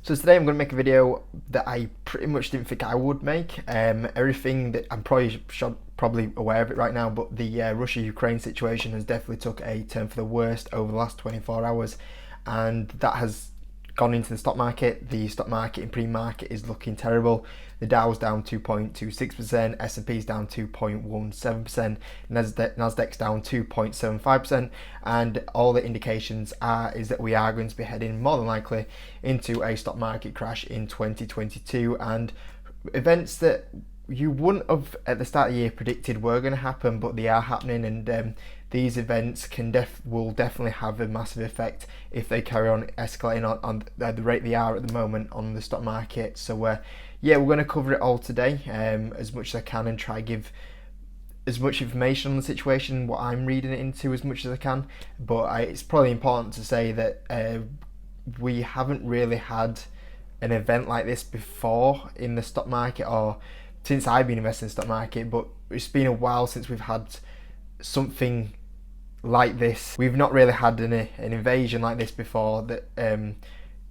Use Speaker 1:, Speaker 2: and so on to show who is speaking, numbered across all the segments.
Speaker 1: So today I'm going to make a video that I pretty much didn't think I would make. Everything that I'm probably aware of it right now, but the Russia-Ukraine situation has definitely took a turn for the worst over the last 24 hours, and that has gone into the stock market. The stock market in pre-market is looking terrible. The Dow's down 2.26%, S&P's down 2.17%, Nasdaq's down 2.75%, and all the indications is that we are going to be heading more than likely into a stock market crash in 2022, and events that you wouldn't have at the start of the year predicted were going to happen, but they are happening, and these events will definitely have a massive effect if they carry on escalating on the rate they are at the moment on the stock market. So yeah, we're going to cover it all today, as much as I can, and try to give as much information on the situation, what I'm reading it into, as much as I can. But it's probably important to say that we haven't really had an event like this before in the stock market, or since I've been investing in the stock market, but it's been a while since we've had something like this. We've not really had an invasion like this before that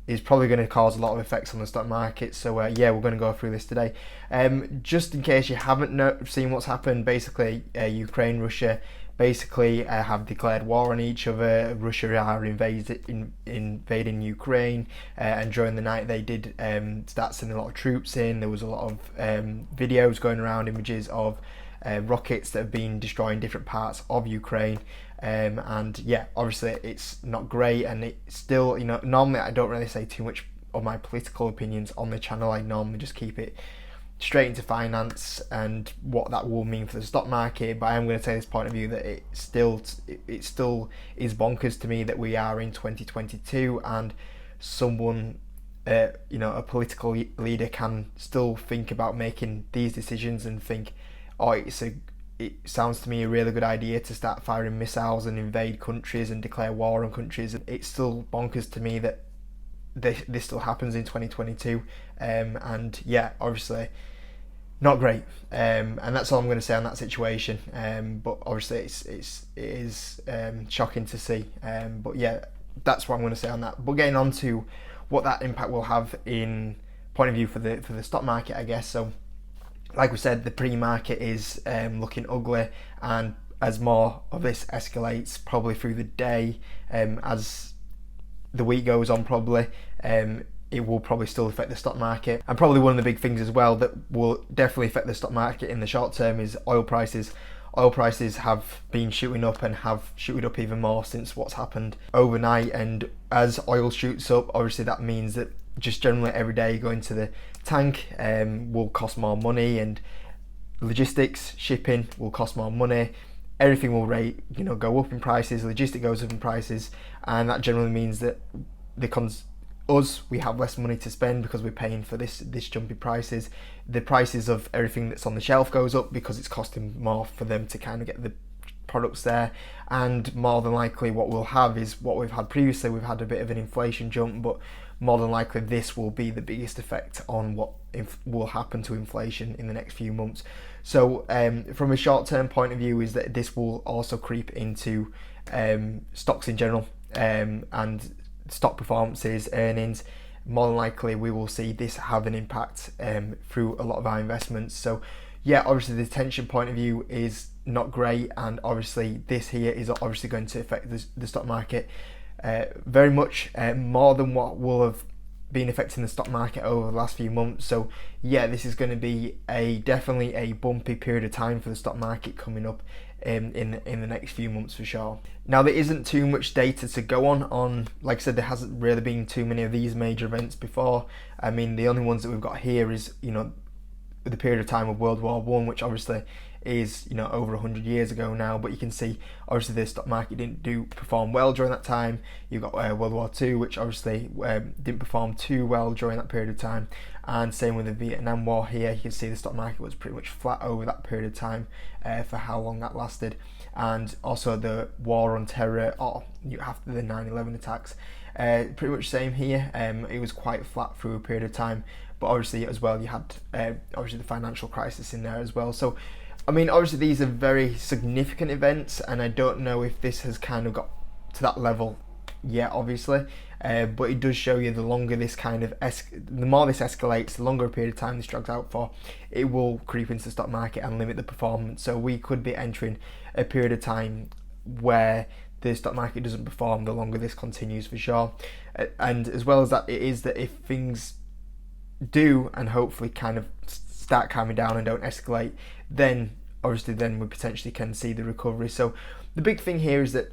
Speaker 1: is probably going to cause a lot of effects on the stock market. So yeah, we're going to go through this today. Just in case you haven't seen what's happened, basically Ukraine, Russia basically have declared war on each other. Russia are invading Ukraine, and during the night they did start sending a lot of troops in. There was a lot of videos going around, images of rockets that have been destroying different parts of Ukraine, and yeah, obviously it's not great. And it's still, normally I don't really say too much of my political opinions on the channel. I normally just keep it straight into finance and what that will mean for the stock market, but I am going to take this point of view that it still is bonkers to me that we are in 2022 and someone a political leader can still think about making these decisions and think, oh, it sounds to me a really good idea to start firing missiles and invade countries and declare war on countries. It's still bonkers to me that this still happens in 2022, and yeah, obviously not great, and that's all I'm going to say on that situation. But obviously it is shocking to see, but yeah, that's what I'm going to say on that. But getting on to what that impact will have in point of view for the stock market, I guess. So like we said, the pre-market is looking ugly, and as more of this escalates probably through the day, as the week goes on, probably it will probably still affect the stock market. And probably one of the big things as well that will definitely affect the stock market in the short term is oil prices. Oil prices have been shooting up and have shooted up even more since what's happened overnight. And as oil shoots up, obviously that means that just generally every day going to the tank will cost more money, and logistics, shipping will cost more money. Everything will go up in prices. Logistic goes up in prices, and that generally means that we have less money to spend because we're paying for this jumpy prices. The prices of everything that's on the shelf goes up because it's costing more for them to kind of get the products there. And more than likely what we'll have is what we've had previously. We've had a bit of an inflation jump, but more than likely this will be the biggest effect on what will happen to inflation in the next few months. So from a short-term point of view is that this will also creep into stocks in general, and stock performances, earnings. More than likely we will see this have an impact through a lot of our investments. So yeah, obviously the tension point of view is not great, and obviously this here is obviously going to affect the stock market very much, more than what will have been affecting the stock market over the last few months. So yeah, this is going to be definitely a bumpy period of time for the stock market coming up in the next few months for sure. Now there isn't too much data to go on. Like I said, there hasn't really been too many of these major events before. I mean, the only ones that we've got here is the period of time of World War I, which obviously is over 100 years ago now, but you can see obviously the stock market didn't perform well during that time. You've got World War II, which obviously didn't perform too well during that period of time, and same with the Vietnam War here. You can see the stock market was pretty much flat over that period of time for how long that lasted. And also the war on terror after the 9/11 attacks, pretty much same here. It was quite flat through a period of time, but obviously as well you had obviously the financial crisis in there as well. So I mean, obviously these are very significant events, and I don't know if this has kind of got to that level yet, obviously, but it does show you the longer this the more this escalates, the longer a period of time this drags out for, it will creep into the stock market and limit the performance. So we could be entering a period of time where the stock market doesn't perform the longer this continues, for sure. And as well as that, it is that if things do and hopefully kind of start calming down and don't escalate, then obviously then we potentially can see the recovery. So the big thing here is that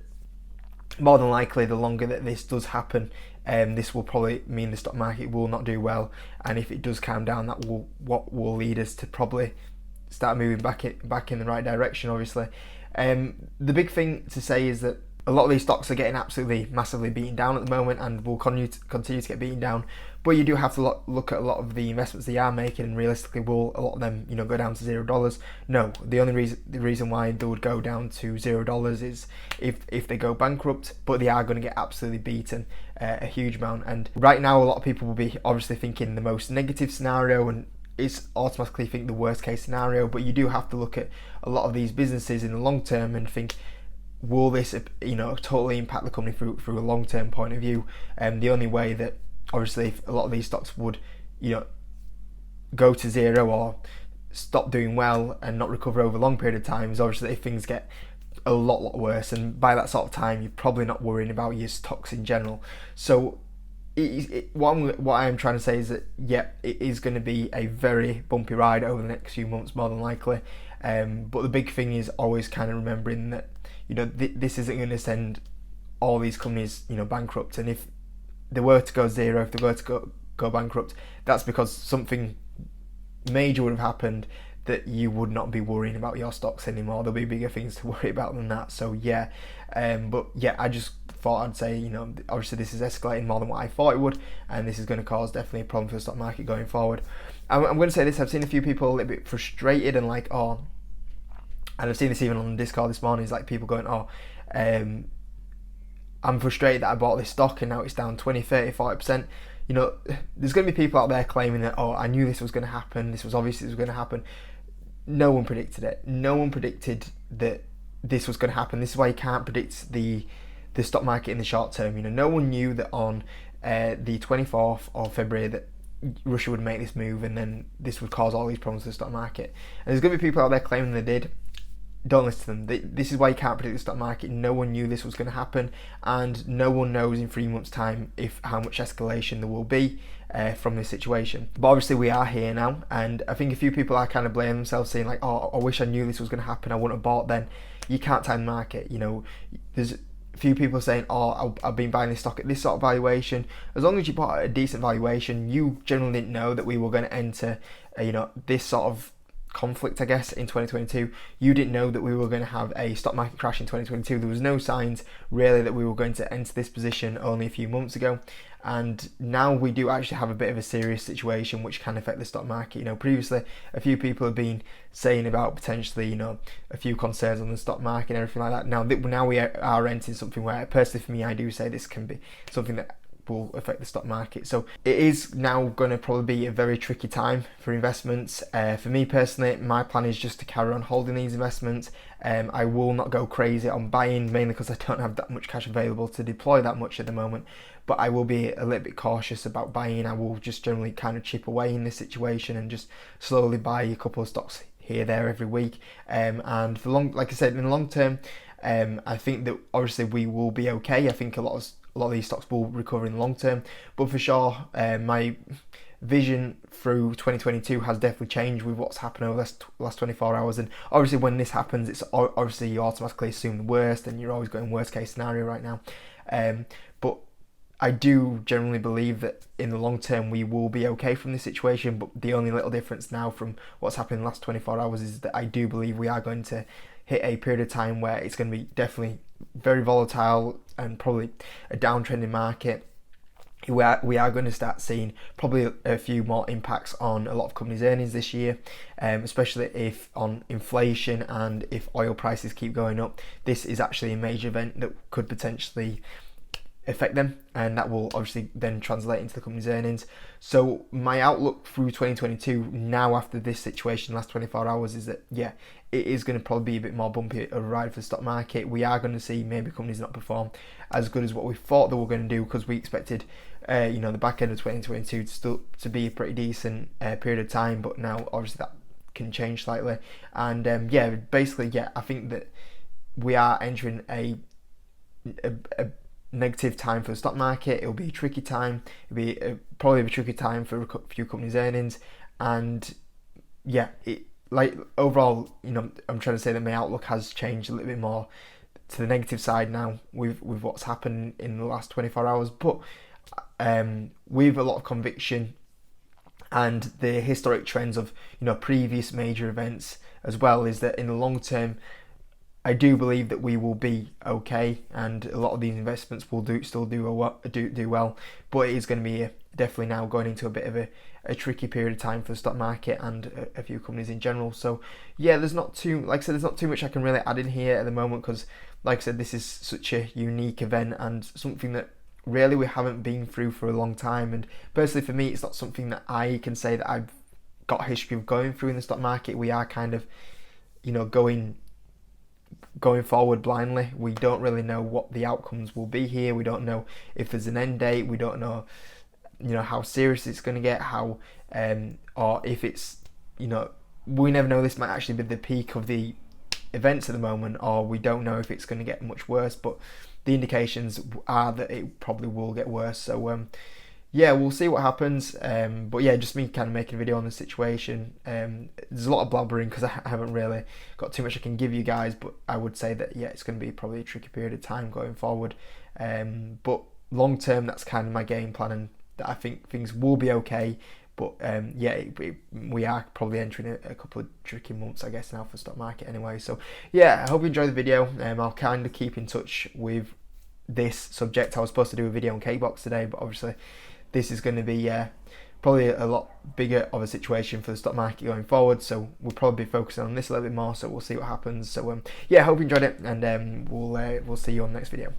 Speaker 1: more than likely, the longer that this does happen, this will probably mean the stock market will not do well, and if it does calm down, that will lead us to probably start moving back in the right direction, obviously. The big thing to say is that a lot of these stocks are getting absolutely massively beaten down at the moment and will continue to get beaten down, but you do have to look at a lot of the investments they are making, and realistically, will a lot of them go down to $0? No, the reason why they would go down to $0 is if they go bankrupt, but they are going to get absolutely beaten a huge amount. And right now, a lot of people will be obviously thinking the most negative scenario, and it's automatically think the worst case scenario, but you do have to look at a lot of these businesses in the long term and think, will this totally impact the company through a long term point of view? The only way that obviously if a lot of these stocks would go to zero or stop doing well and not recover over a long period of time is obviously if things get a lot worse, and by that sort of time you're probably not worrying about your stocks in general. So what I'm trying to say is that it is going to be a very bumpy ride over the next few months, more than likely, but the big thing is always kind of remembering that this isn't going to send all these companies bankrupt, and if they were to go zero, if they were to go bankrupt, that's because something major would have happened that you would not be worrying about your stocks anymore. There'll be bigger things to worry about than that. So I just thought I'd say, obviously this is escalating more than what I thought it would, and this is going to cause definitely a problem for the stock market going forward. I'm going to say this, I've seen a few people a little bit frustrated and like, and I've seen this even on Discord this morning, is like people going, I'm frustrated that I bought this stock and now it's down 20, 30, 40%. There's going to be people out there claiming that, I knew this was going to happen, this was obvious it was going to happen. No one predicted it. No one predicted that this was going to happen. This is why you can't predict the stock market in the short term. No one knew that on the 24th of February that Russia would make this move and then this would cause all these problems to the stock market. And there's going to be people out there claiming they did. Don't listen to them. This is why you can't predict the stock market. No one knew this was going to happen, and no one knows in 3 months' time how much escalation there will be from this situation. But obviously we are here now, and I think a few people are kind of blaming themselves, saying like, I wish I knew this was going to happen, I wouldn't have bought then. You can't time the market. There's a few people saying, I've been buying this stock at this sort of valuation. As long as you bought at a decent valuation, you generally didn't know that we were going to enter this sort of conflict, I guess, in 2022. You didn't know that we were going to have a stock market crash in 2022. There was no signs really that we were going to enter this position only a few months ago, and now we do actually have a bit of a serious situation which can affect the stock market. Previously a few people have been saying about potentially a few concerns on the stock market and everything like that. Now we are entering something where, personally for me, I do say this can be something that will affect the stock market. So it is now going to probably be a very tricky time for investments. For me personally, my plan is just to carry on holding these investments. I will not go crazy on buying, mainly because I don't have that much cash available to deploy that much at the moment, but I will be a little bit cautious about buying. I will just generally kind of chip away in this situation and just slowly buy a couple of stocks here, there every week. And for like I said, in the long term, I think that obviously we will be okay. I think a lot of these stocks will recover in the long term, but for sure, my vision through 2022 has definitely changed with what's happened over the last 24 hours. And obviously when this happens, it's obviously you automatically assume the worst, and you're always going worst case scenario right now. But I do generally believe that in the long term we will be okay from this situation. But the only little difference now from what's happened in the last 24 hours is that I do believe we are going to hit a period of time where it's going to be definitely very volatile and probably a downtrending market. We are going to start seeing probably a few more impacts on a lot of companies' earnings this year, especially if on inflation and if oil prices keep going up. This is actually a major event that could potentially affect them, and that will obviously then translate into the company's earnings. So my outlook through 2022 now after this situation, last 24 hours, is that yeah, it is going to probably be a bit more bumpy of a ride for the stock market. We are going to see maybe companies not perform as good as what we thought they were going to do, because we expected the back end of 2022 to be a pretty decent period of time, but now obviously that can change slightly. And basically I think that we are entering a negative time for the stock market. It'll be a tricky time. It'll be probably a tricky time for a few companies' earnings, and overall, I'm trying to say that my outlook has changed a little bit more to the negative side now with what's happened in the last 24 hours. But with a lot of conviction and the historic trends of previous major events as well, is that in the long term, I do believe that we will be okay, and a lot of these investments will still do well, but it is going to be definitely now going into a bit of a tricky period of time for the stock market and a few companies in general. So there's not too much I can really add in here at the moment, because like I said, this is such a unique event and something that really we haven't been through for a long time. And personally for me, it's not something that I can say that I've got a history of going through in the stock market. We are kind of going forward blindly. We don't really know what the outcomes will be here. We don't know if there's an end date. We don't know how serious it's going to get, how or if it's we never know. This might actually be the peak of the events at the moment, or we don't know if it's going to get much worse, but the indications are that it probably will get worse. So we'll see what happens. But just me kind of making a video on the situation. There's a lot of blabbering because I haven't really got too much I can give you guys, but I would say that it's going to be probably a tricky period of time going forward. But long term, that's kind of my game plan, and that I think things will be okay. But we are probably entering a couple of tricky months, I guess, now for the stock market anyway. So I hope you enjoyed the video. I'll kind of keep in touch with this subject. I was supposed to do a video on K-Box today, but obviously this is going to be probably a lot bigger of a situation for the stock market going forward. So we'll probably be focusing on this a little bit more. So we'll see what happens. So I hope you enjoyed it, and we'll see you on the next video.